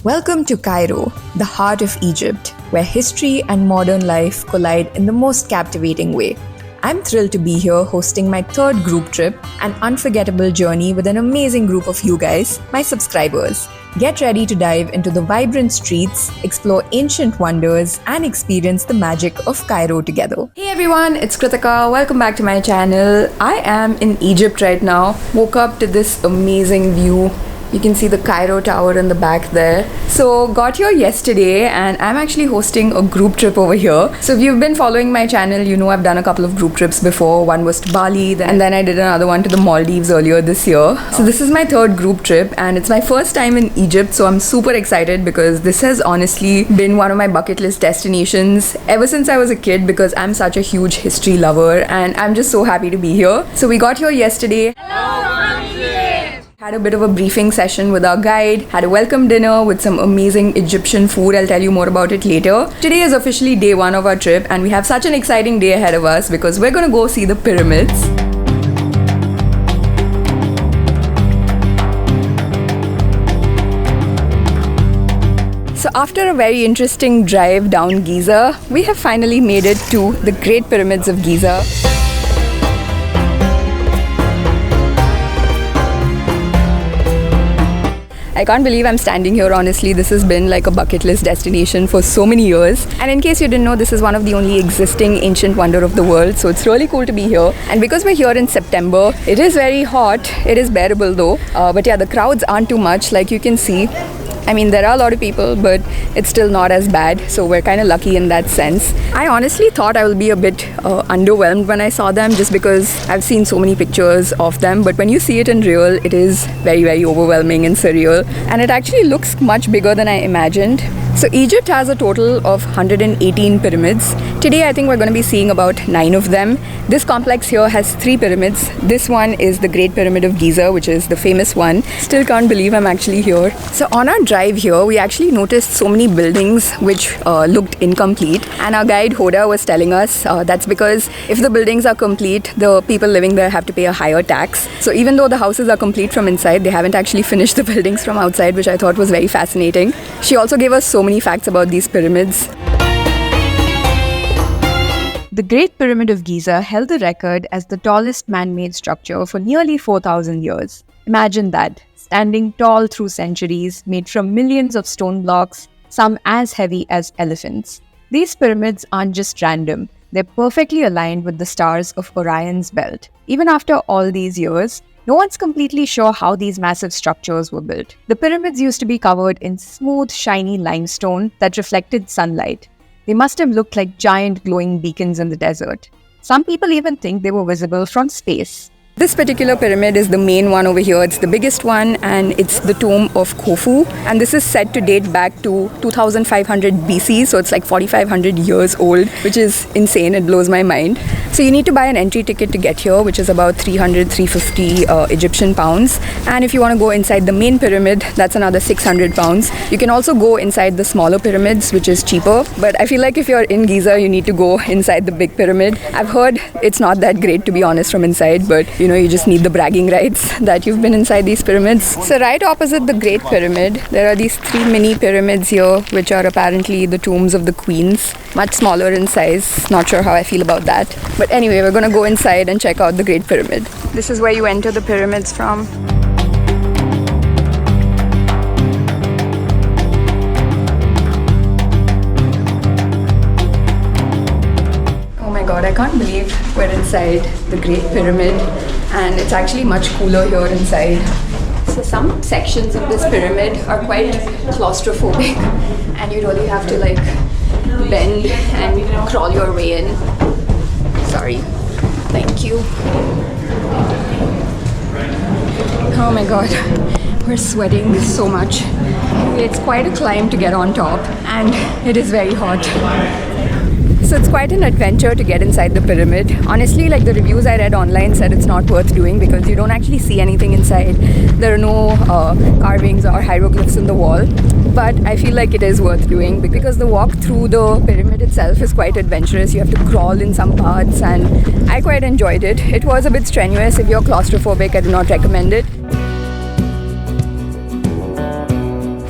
Welcome to Cairo, the heart of Egypt, where history and modern life collide in the most captivating way. I'm thrilled to be here hosting my third group trip, an unforgettable journey with an amazing group of you guys, my subscribers. Get ready to dive into the vibrant streets, explore ancient wonders, and experience the magic of Cairo together. Hey everyone, it's Kritika. Welcome back to my channel. I am in Egypt right now. Woke up to this amazing view. You can see the Cairo Tower in the back there. So got here yesterday and I'm actually hosting a group trip over here. So if you've been following my channel, you know I've done a couple of group trips before. One was to Bali and then I did another one to the Maldives earlier this year. So this is my third group trip and it's my first time in Egypt. So I'm super excited because this has honestly been one of my bucket list destinations ever since I was a kid because I'm such a huge history lover and I'm just so happy to be here. So we got here yesterday. Had a bit of a briefing session with our guide, had a welcome dinner with some amazing Egyptian food. I'll tell you more about it later. Today is officially day one of our trip and we have such an exciting day ahead of us because we're gonna go see the pyramids. So after a very interesting drive down Giza, we have finally made it to the Great Pyramids of Giza. I can't believe I'm standing here, honestly. This has been like a bucket list destination for so many years. And in case you didn't know, this is one of the only existing ancient wonder of the world. So it's really cool to be here. And because we're here in September, it is very hot. It is bearable though. But yeah, the crowds aren't too much, like you can see. I mean, there are a lot of people, but it's still not as bad. So we're kind of lucky in that sense. I honestly thought I will be a bit underwhelmed when I saw them just because I've seen so many pictures of them. But when you see it in real, it is very, very overwhelming and surreal. And it actually looks much bigger than I imagined. So Egypt has a total of 118 pyramids. Today, I think we're going to be seeing about 9 of them. This complex here has 3 pyramids. This one is the Great Pyramid of Giza, which is the famous one. Still can't believe I'm actually here. So on our drive here, we actually noticed so many buildings which looked incomplete. And our guide Hoda was telling us that's because if the buildings are complete, the people living there have to pay a higher tax. So even though the houses are complete from inside, they haven't actually finished the buildings from outside, which I thought was very fascinating. She also gave us so many facts about these pyramids. The Great Pyramid of Giza held the record as the tallest man-made structure for nearly 4,000 years. Imagine that, standing tall through centuries, made from millions of stone blocks, some as heavy as elephants. These pyramids aren't just random, they're perfectly aligned with the stars of Orion's belt. Even after all these years, no one's completely sure how these massive structures were built. The pyramids used to be covered in smooth, shiny limestone that reflected sunlight. They must have looked like giant glowing beacons in the desert. Some people even think they were visible from space. This particular pyramid is the main one over here. It's the biggest one and it's the tomb of Khufu. And this is said to date back to 2500 BC. So it's like 4500 years old, which is insane. It blows my mind. So you need to buy an entry ticket to get here, which is about 350 Egyptian pounds. And if you want to go inside the main pyramid, that's another 600 pounds. You can also go inside the smaller pyramids, which is cheaper. But I feel like if you're in Giza, you need to go inside the big pyramid. I've heard it's not that great, to be honest, from inside, but you know, you just need the bragging rights that you've been inside these pyramids. So right opposite the Great Pyramid, there are these 3 mini pyramids here, which are apparently the tombs of the queens. Much smaller in size. Not sure how I feel about that. But anyway, we're gonna go inside and check out the Great Pyramid. This is where you enter the pyramids from. Oh my god, I can't believe we're inside the Great Pyramid and it's actually much cooler here inside. So some sections of this pyramid are quite claustrophobic and you really have to like bend and crawl your way in. Sorry. Thank you. Oh my god, we're sweating so much. It's quite a climb to get on top and it is very hot. So it's quite an adventure to get inside the pyramid. Honestly, like the reviews I read online said it's not worth doing because you don't actually see anything inside. There are no carvings or hieroglyphs in the wall. But I feel like it is worth doing because the walk through the pyramid itself is quite adventurous. You have to crawl in some parts and I quite enjoyed it. It was a bit strenuous. If you're claustrophobic, I do not recommend it.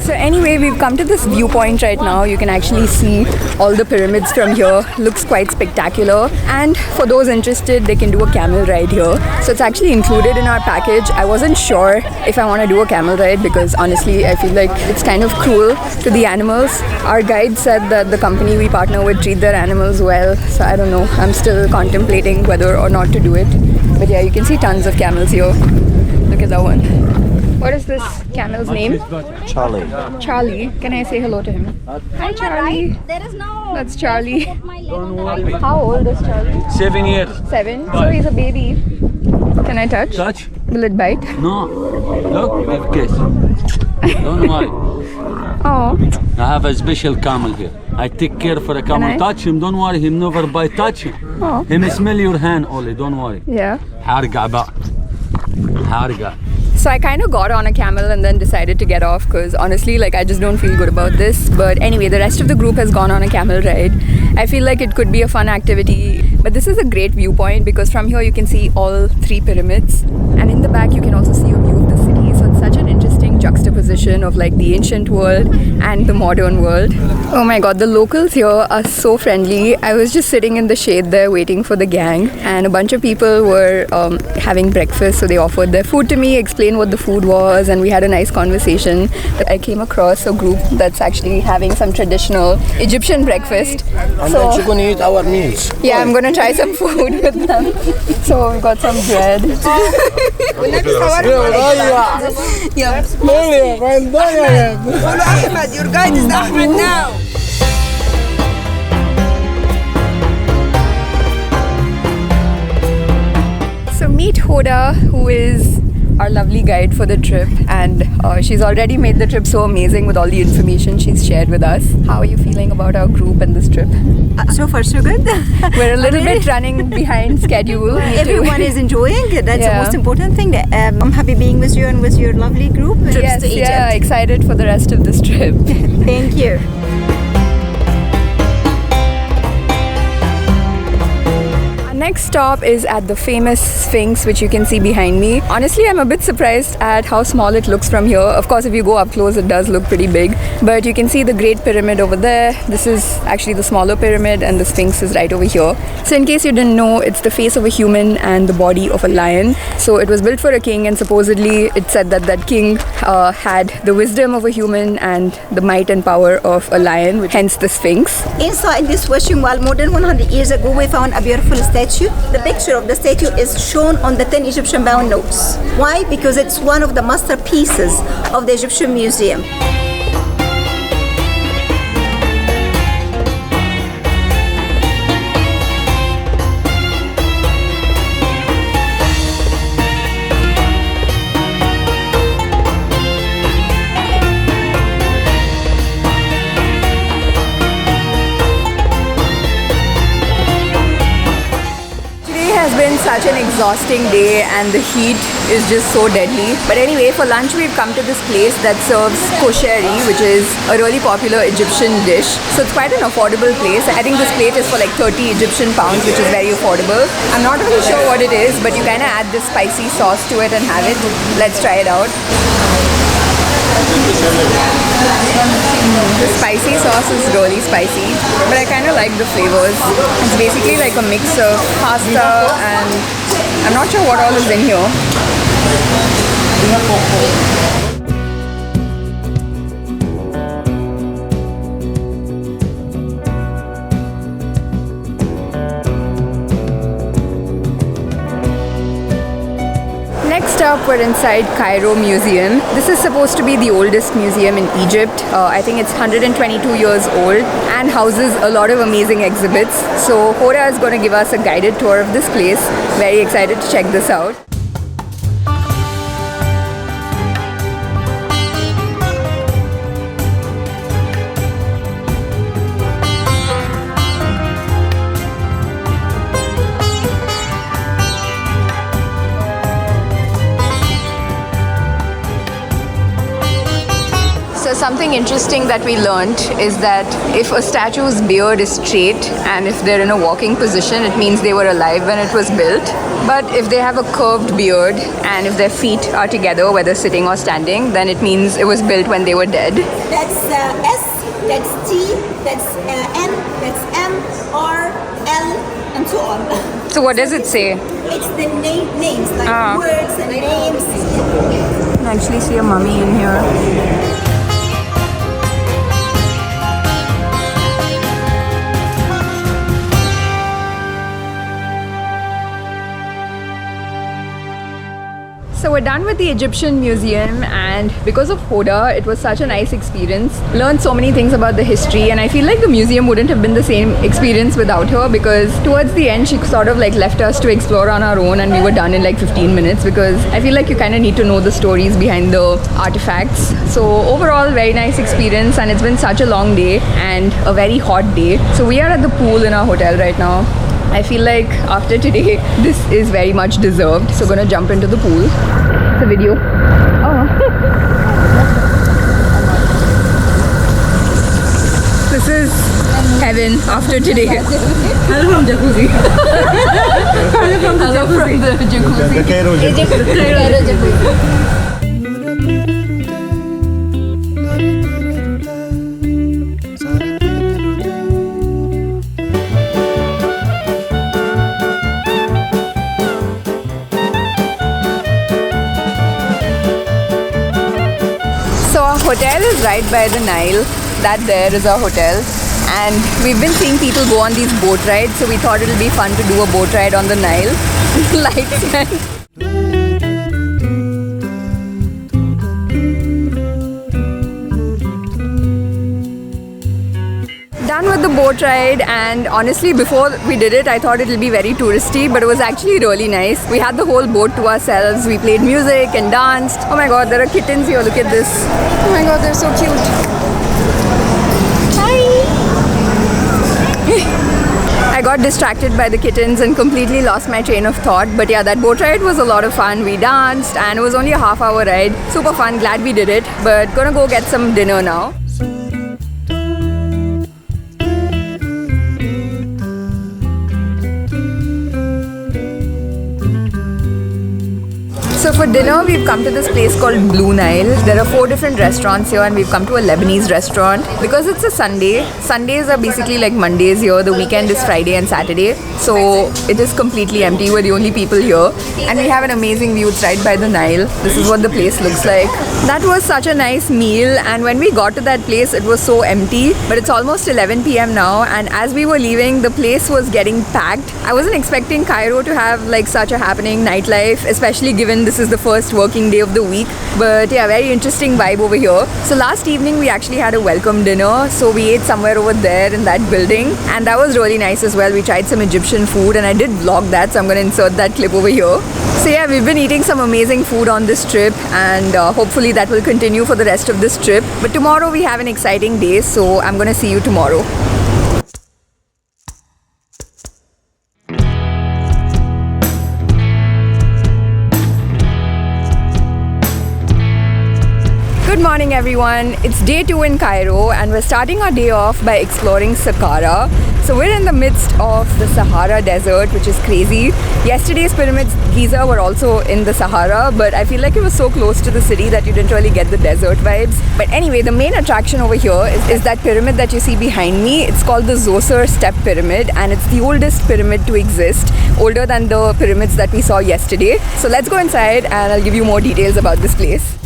So anyway, we've come to this viewpoint right now. You can actually see all the pyramids from here. Looks quite spectacular. And for those interested, they can do a camel ride here. So it's actually included in our package. I wasn't sure if I want to do a camel ride because honestly, I feel like it's kind of cruel to the animals. Our guide said that the company we partner with treat their animals well. So I don't know. I'm still contemplating whether or not to do it. But yeah, you can see tons of camels here. Look at that one. What is this camel's name? Charlie. Charlie. Can I say hello to him? Hi, Charlie. There is no. That's Charlie. Don't worry. How old is Charlie? 7 years. 7. So he's a baby. Can I touch? Touch? Will it bite? No. Look, have kiss. Don't worry. Oh. I have a special camel here. I take care for the I? camel. Touch him, don't worry. Him never bite. Touch him. Oh. Him smell your hand only. Don't worry. Yeah. حارقة بقى. حارقة. So I kind of got on a camel and then decided to get off because honestly, like I just don't feel good about this. But anyway, the rest of the group has gone on a camel ride. I feel like it could be a fun activity. But this is a great viewpoint because from here you can see all 3 pyramids. And in the back you can also see a view of the city. So it's such an interesting juxtaposition of like the ancient world and the modern world. Oh my god, the locals here are so friendly. I was just sitting in the shade there waiting for the gang and a bunch of people were having breakfast. So they offered their food to me, explained what the food was, and we had a nice conversation. I came across a group that's actually having some traditional Egyptian breakfast. And then she's gonna eat our meals. Yeah, I'm gonna try some food with them. So we got some bread. Your guide is Ahmed now. So meet Hoda, who is our lovely guide for the trip, and she's already made the trip so amazing with all the information she's shared with us. How are you feeling about our group and this trip? So far, so good. We're a little bit running behind schedule. Me too. Everyone is enjoying. That's Yeah. the most important thing. I'm happy being with you and with your lovely group. Trips Yes, to Egypt. yeah, excited for the rest of this trip. Thank you. Our next stop is at the famous Sphinx, which you can see behind me. Honestly, I'm a bit surprised at how small it looks from here. Of course, if you go up close, it does look pretty big. But you can see the Great Pyramid over there. This is actually the smaller pyramid, and the Sphinx is right over here. So in case you didn't know, it's the face of a human and the body of a lion. So it was built for a king, and supposedly it said that that king had the wisdom of a human and the might and power of a lion, hence the Sphinx. Inside this washing wall, more than 100 years ago, we found a beautiful statue. The picture of the statue is shown on the 10 Egyptian pound notes. Why? Because it's one of the masterpieces of the Egyptian Museum. Has been such an exhausting day and the heat is just so deadly. But anyway, for lunch we've come to this place that serves kosheri, which is a really popular Egyptian dish. So it's quite an affordable place. I think this plate is for like 30 Egyptian pounds, which is very affordable. I'm not really sure what it is, but you kind of add this spicy sauce to it and have it. Let's try it out. The spicy sauce is really spicy, but I kind of like the flavors. It's basically like a mix of pasta and I'm not sure what all is in here. Next up, we're inside Cairo Museum. This is supposed to be the oldest museum in Egypt. I think it's 122 years old and houses a lot of amazing exhibits. So Hoda is going to give us a guided tour of this place. Very excited to check this out. Something interesting that we learned is that if a statue's beard is straight and if they're in a walking position, it means they were alive when it was built. But if they have a curved beard and if their feet are together, whether sitting or standing, then it means it was built when they were dead. That's S, that's T, that's N, that's M, R, L, and so on. So what does it say? It's the names, like words and names. You can actually see a mummy in here. So we're done with the Egyptian Museum, and because of Hoda, it was such a nice experience. Learned so many things about the history, and I feel like the museum wouldn't have been the same experience without her, because towards the end she sort of like left us to explore on our own, and we were done in like 15 minutes because I feel like you kind of need to know the stories behind the artifacts. So overall, very nice experience, and it's been such a long day and a very hot day. So we are at the pool in our hotel right now. I feel like after today, this is very much deserved. So gonna jump into the pool. It's a video. Oh. This is heaven after today. Hello from jacuzzi. Hello from the jacuzzi. The Cairo jacuzzi. The Cairo jacuzzi. Hotel is right by the Nile. That there is our hotel, and we've been seeing people go on these boat rides, so we thought it'll be fun to do a boat ride on the Nile. Lights. Done with the boat ride, and honestly before we did it I thought it'll be very touristy, but it was actually really nice. We had the whole boat to ourselves. We played music and danced. Oh my god, there are kittens here, look at this. Oh my god, they're so cute. Hi. I got distracted by the kittens and completely lost my train of thought, but yeah, that boat ride was a lot of fun. We danced and it was only a half-hour ride. Super fun, glad we did it, but gonna go get some dinner now. So for dinner, we've come to this place called Blue Nile. There are 4 different restaurants here, and we've come to a Lebanese restaurant. Because it's a Sunday, Sundays are basically like Mondays here. The weekend is Friday and Saturday. So it is completely empty. We're the only people here. And we have an amazing view. It's right by the Nile. This is what the place looks like. That was such a nice meal. And when we got to that place, it was so empty. But it's almost 11 p.m. now. And as we were leaving, the place was getting packed. I wasn't expecting Cairo to have like such a happening nightlife, especially given this is the first working day of the week. But yeah, very interesting vibe over here. So last evening we actually had a welcome dinner. So we ate somewhere over there in that building, and that was really nice as well. We tried some Egyptian food, and I did vlog that, so I'm going to insert that clip over here. So yeah, we've been eating some amazing food on this trip, and hopefully that will continue for the rest of this trip. But tomorrow we have an exciting day, so I'm going to see you tomorrow. Good morning everyone, it's day 2 in Cairo, and we're starting our day off by exploring Saqqara. So we're in the midst of the Sahara Desert, which is crazy. Yesterday's pyramids, Giza, were also in the Sahara, but I feel like it was so close to the city that you didn't really get the desert vibes. But anyway, the main attraction over here is that pyramid that you see behind me. It's called the Zoser Step Pyramid, and it's the oldest pyramid to exist, older than the pyramids that we saw yesterday. So let's go inside and I'll give you more details about this place.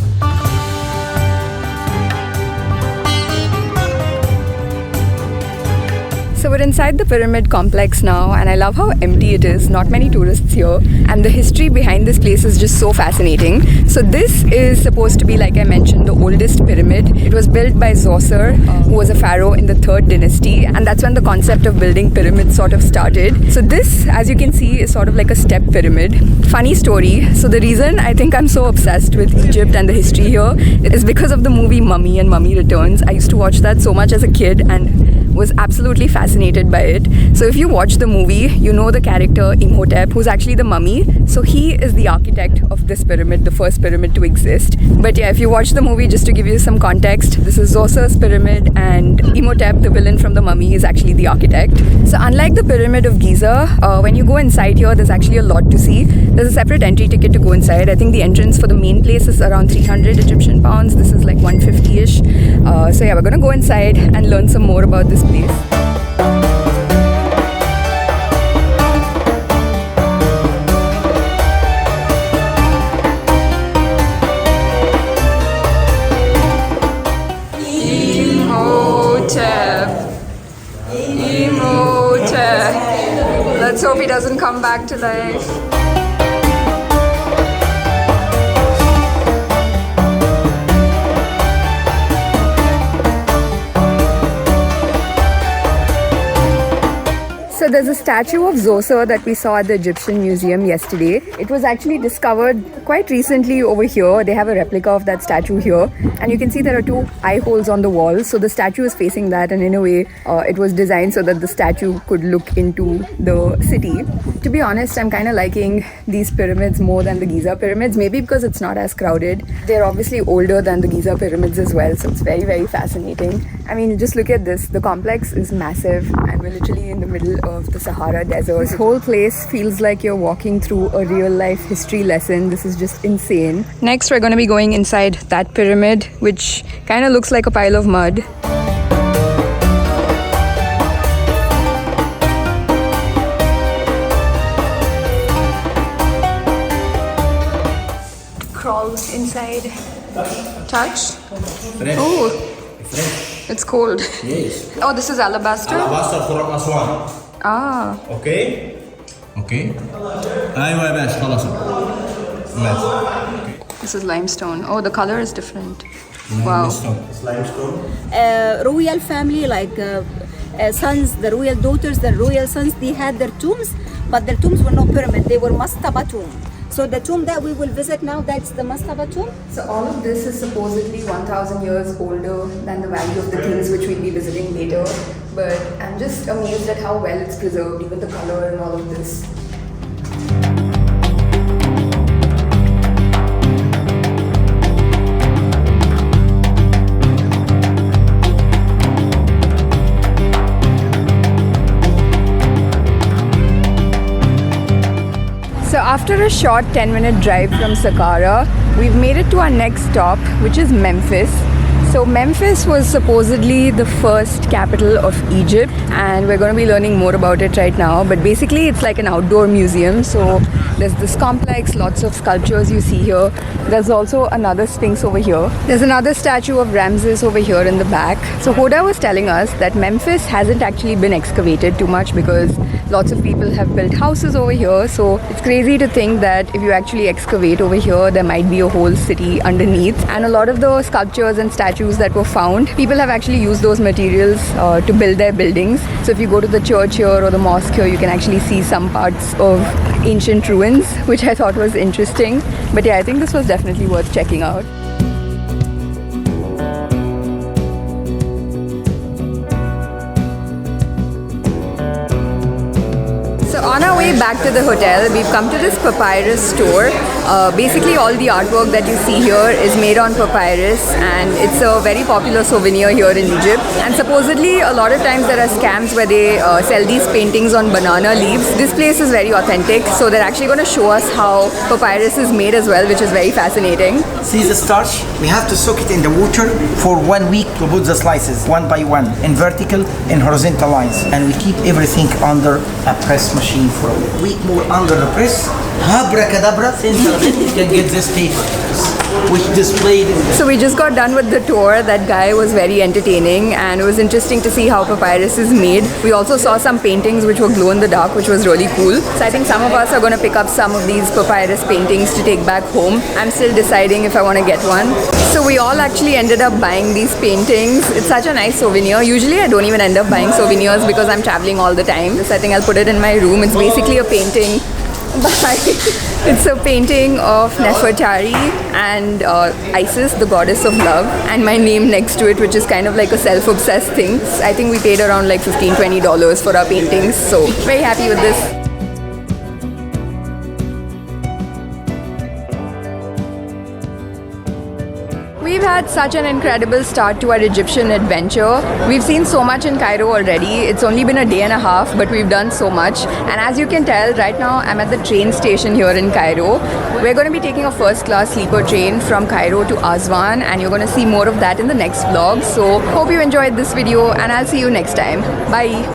So we're inside the pyramid complex now, and I love how empty it is. Not many tourists here, and the history behind this place is just so fascinating. So this is supposed to be, like I mentioned, the oldest pyramid. It was built by Zoser, who was a pharaoh in the 3rd dynasty, and that's when the concept of building pyramids sort of started. So this, as you can see, is sort of like a step pyramid. Funny story. So the reason I think I'm so obsessed with Egypt and the history here is because of the movie Mummy and Mummy Returns. I used to watch that so much as a kid and was absolutely fascinated fascinated by it. So if you watch the movie, you know the character Imhotep, who's actually the mummy. So he is the architect of this pyramid, the first pyramid to exist. But yeah, if you watch the movie, just to give you some context, this is Zoser's pyramid, and Imhotep, the villain from the mummy, is actually the architect. So unlike the Pyramid of Giza, when you go inside here, there's actually a lot to see. There's a separate entry ticket to go inside. I think the entrance for the main place is around 300 Egyptian pounds. This is like 150-ish. So yeah, we're gonna go inside and learn some more about this place. Imhotep. Let's hope he doesn't come back to life. So there's a statue of Zoser that we saw at the Egyptian Museum yesterday. It was actually discovered quite recently over here. They have a replica of that statue here, and you can see there are 2 eye holes on the wall. So the statue is facing that, and in a way it was designed so that the statue could look into the city. To be honest, I'm kind of liking these pyramids more than the Giza pyramids, maybe because it's not as crowded. They're obviously older than the Giza pyramids as well, so it's very, very fascinating. I mean, just look at this. The complex is massive, and we're literally in the middle of the Sahara Desert. This whole place feels like you're walking through a real life history lesson. This is just insane. Next, we're going to be going inside that pyramid, which kind of looks like a pile of mud. Crawl inside. Touch. Oh, it's cold. Yes. Oh, this is alabaster. Alabaster from Aswan. Ah. اوكي ايوه يا باشا خلاص ماشي. This is limestone. Oh, the color is different. Wow. It's limestone. Royal family, like sons, the royal daughters, the royal sons, they had their tombs, but their tombs were not pyramid, they were mastaba tomb. So the tomb that we will visit now, that's the mastaba tomb. So all of this is supposedly 1,000 years older than the Valley of the Kings, which we'll be visiting later. But I'm just amazed at how well it's preserved, even the color and all of this. So after a short 10-minute drive from Saqqara, we've made it to our next stop, which is Memphis. So Memphis was supposedly the first capital of Egypt, and we're going to be learning more about it right now. But basically it's like an outdoor museum. So there's this complex, lots of sculptures you see here. There's also another Sphinx over here. There's another statue of Ramses over here in the back. So Hoda was telling us that Memphis hasn't actually been excavated too much because lots of people have built houses over here. So it's crazy to think that if you actually excavate over here, there might be a whole city underneath. And a lot of the sculptures and statues that were found, people have actually used those materials to build their buildings. So if you go to the church here or the mosque here, you can actually see some parts of ancient ruins, which I thought was interesting. But yeah, I think this was definitely worth checking out. So on our way back to the hotel, we've come to this papyrus store. Basically all the artwork that you see here is made on papyrus, and it's a very popular souvenir here in Egypt. And supposedly a lot of times there are scams where they sell these paintings on banana leaves. This place is very authentic, so they're actually going to show us how papyrus is made as well, which is very fascinating. See the starch? We have to soak it in the water for 1 week to put the slices one by one in vertical and horizontal lines. And we keep everything under a press machine for a week more under the press. Abracadabra, you can get this paper, which displayed in the... So we just got done with the tour. That guy was very entertaining, and it was interesting to see how papyrus is made. We also saw some paintings which were glow in the dark, which was really cool. So I think some of us are going to pick up some of these papyrus paintings to take back home. I'm still deciding if I want to get one. So we all actually ended up buying these paintings. It's such a nice souvenir. Usually I don't even end up buying souvenirs because I'm traveling all the time. So I think I'll put it in my room. It's basically a painting. It's a painting of Nefertari, and Isis, the goddess of love, and my name next to it, which is kind of like a self-obsessed thing. I think we paid around like $15-20 for our paintings, so very happy with this. We've had such an incredible start to our Egyptian adventure. We've seen so much in Cairo already. It's only been a day and a half, but we've done so much. And as you can tell, right now I'm at the train station here in Cairo. We're going to be taking a first-class sleeper train from Cairo to Aswan, and you're going to see more of that in the next vlog. So hope you enjoyed this video, and I'll see you next time. Bye.